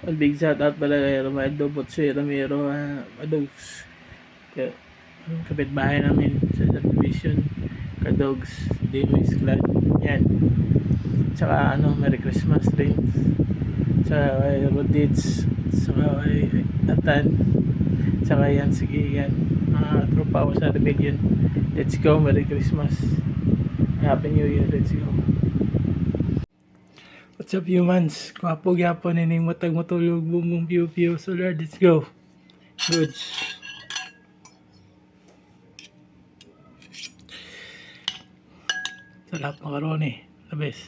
Big shout out pala kay Romaldo Botse Ramiro, Kadogs. Kapitbahay namin sa subdivision. Kadogs, Dimis Clan. Yan. Tsaka Merry Christmas rin. Tsaka kay Rodits. Tsaka kay Atan. Tsaka yan, sige yan. Mga tropa ko sa rebellion. Let's go, Merry Christmas. Happy New Year, let's go. What's up humans? Kwapo gyapon ining matag matulog bumong piu-piu. So Lord, let's go. Goods. Sarap makaroni. The best.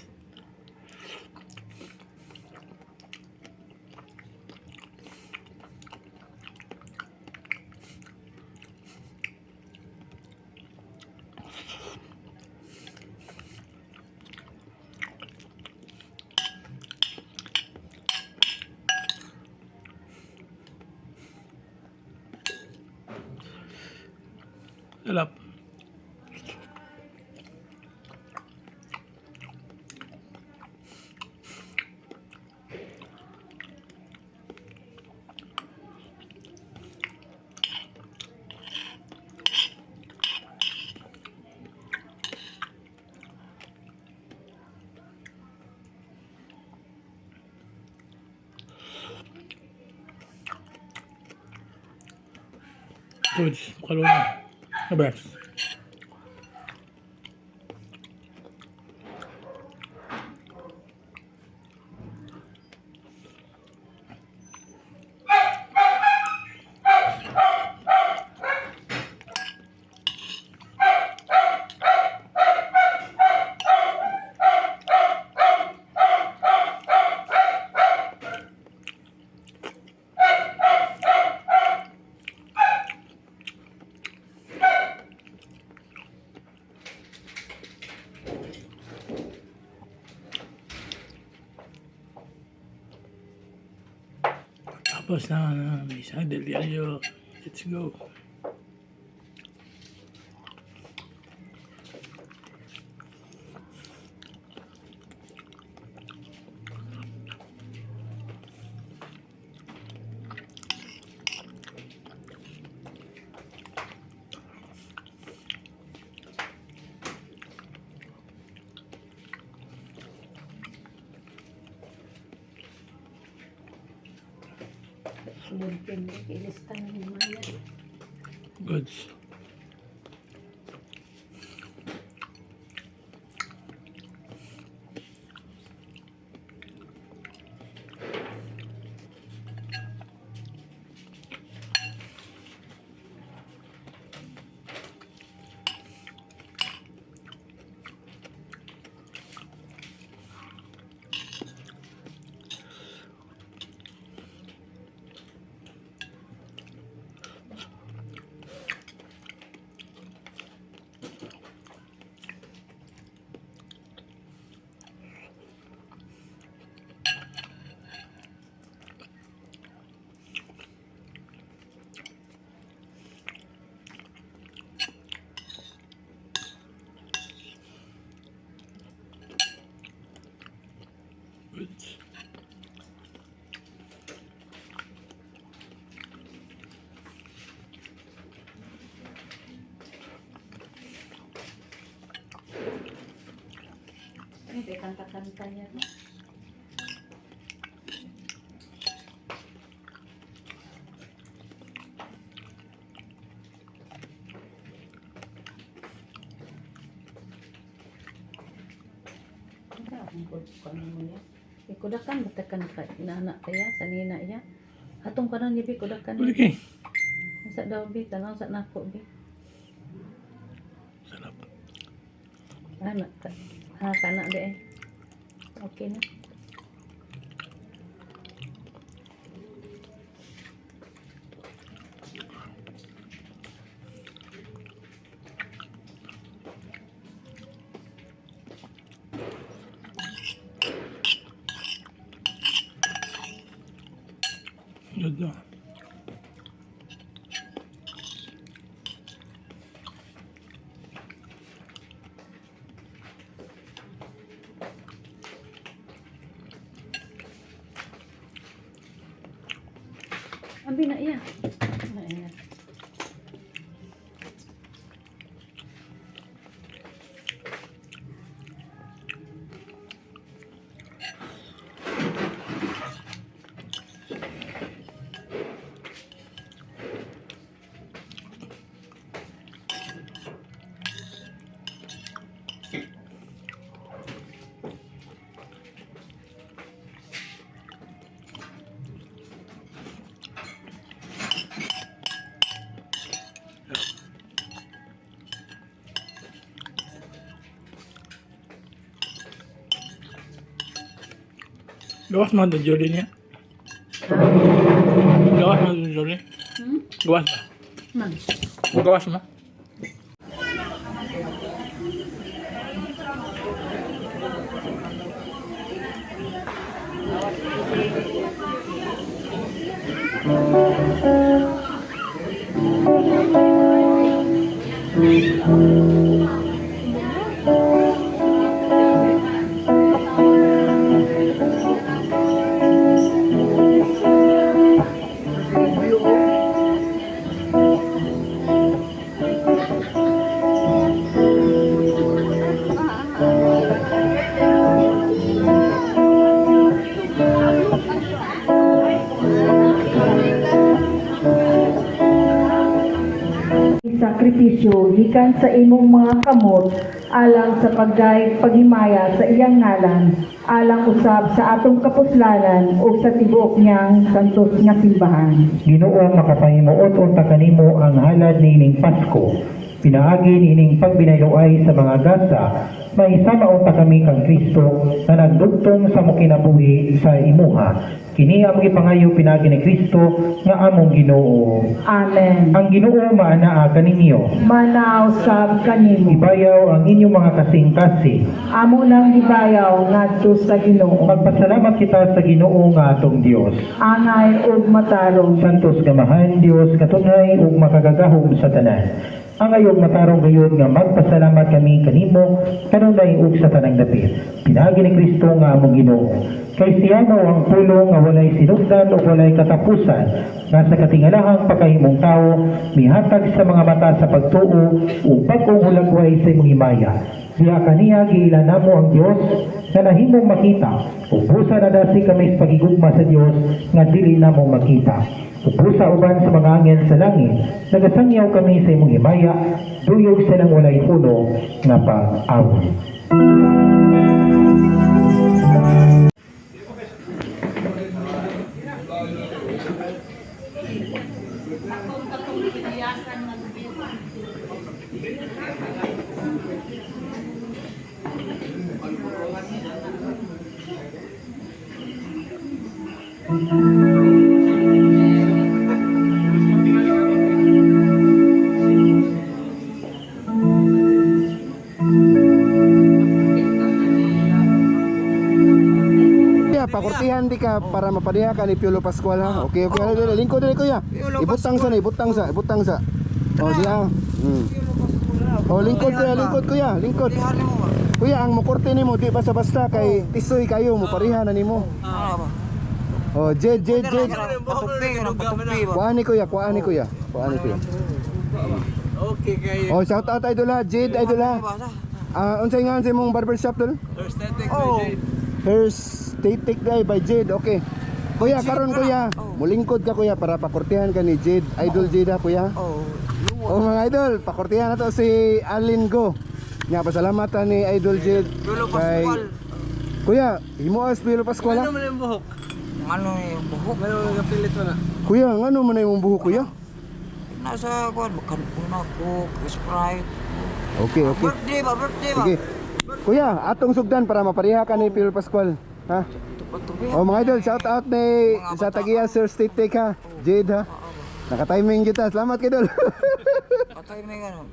Sarap. Goods. Makaroni. The best. Tapos na isang deliryo. Let's go. Goods. Goods. Ini kanta-kantanya tuh. Kudakan batakan ka inaanak kaya sanina iya. Atong kanan gibi kudakan. Buli kay. Sa daw bi tanaw sa nako bi. Sarap. Anak ka. Ha kana de. Okay na. Good na. Ambi na iya. Na iya. Gawas mo doon, Jolie niya. Gawas mo doon, Jolie. Gawas mo. Man. Gawas mo. Sakripisyo gikan sa imong mga kamot alang sa paghimaya sa iyang ngalan alang usab sa atong kapuslanan o sa tibuok niyang santos nga simbahan. Ginoo makapahimuot unta kanimo ang halad niining Pasko. Pinaagi niining pagbinayloay sa mga gasa, mahisama unta kami kang Kristo na nagdugtong sa mokinabuhi sa imuha. Kini ang gipangayo pinaagi ni Kristo nga among Ginoo. Amen. Ang Ginoo maanaa kaninyo. Manaw sab kanimo. Ibayaw ang inyong mga kasing-kasing. Amo nang gibayaw ngadto sa Ginoo. Magpasalamat kita sa Ginoo nga atong Dios. Angay ug matarong. Santos gamahan Dios katunay ug makagagahom sa tanan. Ang ayong matarong gayud nga magpasalamat kami kanimo kanunay ug sa tanang dapit. Pinaagi ni Kristo nga among Ginoo. Kay siya mao ang pulong nga walay sinugdan o walay katapusan nga sa katingalahang pagkahimong tao mihatag sa mga mata sa pagtuo o pag-ungulagway sa imong himaya. Siya kaniya giila namo ang Dios na nahimong makita. Ubusa na dasi kami sa pagigugma sa Dios nga dili namo makita. Ubusa uban sa mga angel sa langit, nagasangyaw kami sa imong himaya, duyog silang walay puno nga pag-awit. Pakurtihan di ka para mapadiha ka ni Piolo Pascual ha. Okay, okay. Lingkod dili kuya. Ibutang sa ni, ibutang sa. Oh, di ah. Oh, lingkod kuya, lingkod. Kuya, ang mokorte nimo di basta-basta kay tisoy kayo mo pariha na nimo. Oh, Jed. Kuani kuya. Okay, kayo. Oh, shout out idol ha, Jed idol ha. Unsay nga sa imong barbershop dol? First Static Guy by Jade, okay. Kuya, karon kuya, mulingkod ka kuya para pakortihan ka ni Jade, idol Jade ha kuya. Oh mga idol, pakortihan na to si Alin Go. Nga pasalamatan ni idol Jade kay kuya, himuas Piolo Pascual ha. Ano man yung buhok? Ano yung buhok? Ano yung kapilit mo na? Kuya, ngano man na yung buhok kuya? Nasa kuwan, makan po na cook, Sprite. Okay. Birthday ba? Sige. Kuya, atong sugdan para mapariha ka ni Piolo Pascual. Ha? Tupat-tupi. Oh mga idol, shout out ni sa tagiya Sir Static ha. Jade ha. Naka-timing kita. Salamat kay idol. Patay may gano'n.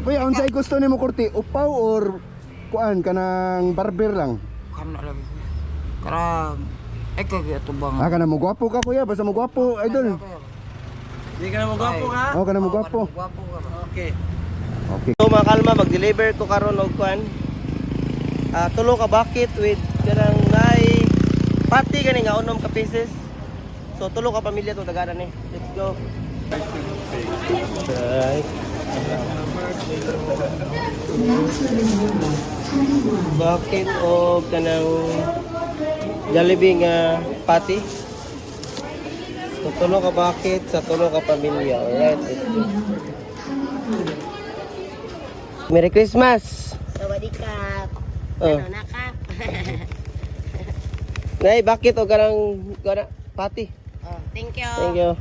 Kuya, unsay gusto nimo kurti? Upaw or kuan kanang barber lang? Kan lagi. Karang, kaya ito bang. Kana mo gwapo ka kuya, basta mo gwapo idol. Hindi ka na magwapo ka? Oh, kana mo gwapo. Gwapo ka ba? Okay. Okay. So mga kalma, mag-deliver ko karon og kuan. Tulo ka bucket with kanang nay pati gani nga unom ka pieces. So So tulo ka pamilya to dagaran ni. Let's go. Right. Bakit o kanang Jollibee nga patty? So tulo ka bakit sa tulo ka pamilya. Alright. Merry Christmas. Sawadikap. Oh. Ano nakap? Nay, bakit o kanang patty? Oh, thank you. Thank you.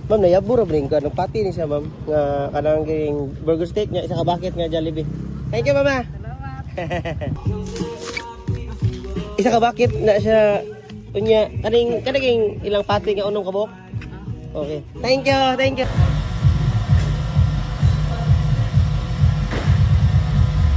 Ma'am, nayabura ba rin ka ng pati ni siya, ma'am? Nga kanang king burger steak niya, isa ka bakit nga Jollibee. Thank you, mama. Salamat. Isa ka bakit na siya unya kaning ilang pati nga unong kabok? Okay. Thank you, thank you.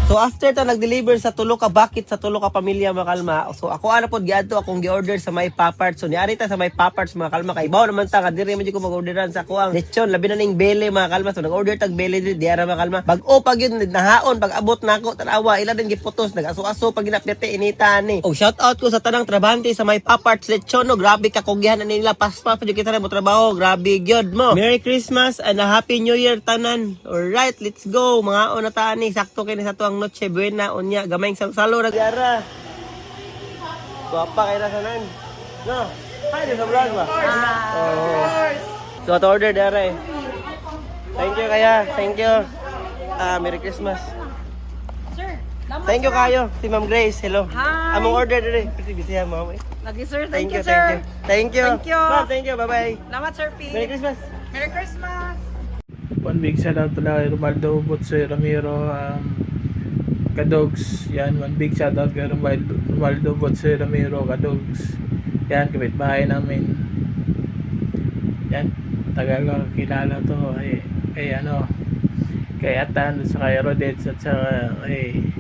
So after ta nag-deliver sa tulo ka bakit sa tulo ka pamilya mga kalma. So ako ana pod giadto akong gi-order sa may paparts. So niari ta sa may paparts mga kalma kay bawo naman ta kadiri man ko mag-orderan sa ako ang lechon labi na ning bele mga kalma. So nag-order tag bele di diara mga kalma. Bag-o pag yun nahaon pag abot nako tanawa ila din giputos nag-aso-aso pag ginapyate inita ni. Og shout out ko sa tanang trabahante sa may paparts lechon no grabe ka kugihan na nila paspa pa kita na mo trabaho grabe gyud mo. Merry Christmas and a Happy New Year tanan. Alright, let's go. Mga ona ta ni sakto kay ni sa tuang Noche Buena unya gamay salo ra gyara. Guwapa kay ra sanan. No. Ay sa vlog ba? So ato order dere. Thank you kaya. Thank you. Merry Christmas. Sir, Thank you kayo. Si Ma'am Grace. Hello. Hi. Among order dere. Pretty busy ha, ma'am. lagi sir. Thank you, sir. Thank you. Thank you. Ma'am, thank you. Bye-bye. Salamat sir P. Merry Christmas. Merry Christmas. One big shout out pala kay Romaldo Butsoy Ramiro, Kadogs. Yan, one big shout out kay Romaldo Butsoy Ramiro, Kadogs. Yan, kapitbahay namin. Yan, tagal ko kilala to kay Atan at saka kay Rodets at saka kay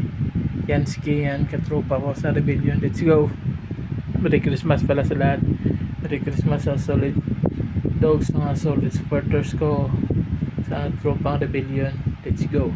Yansky. Yan, katropa ko sa Rebellion. Let's go. Merry Christmas pala sa lahat. Merry Christmas sa solid dogs, mga solid supporters ko sa tropang Rebellion. Let's go.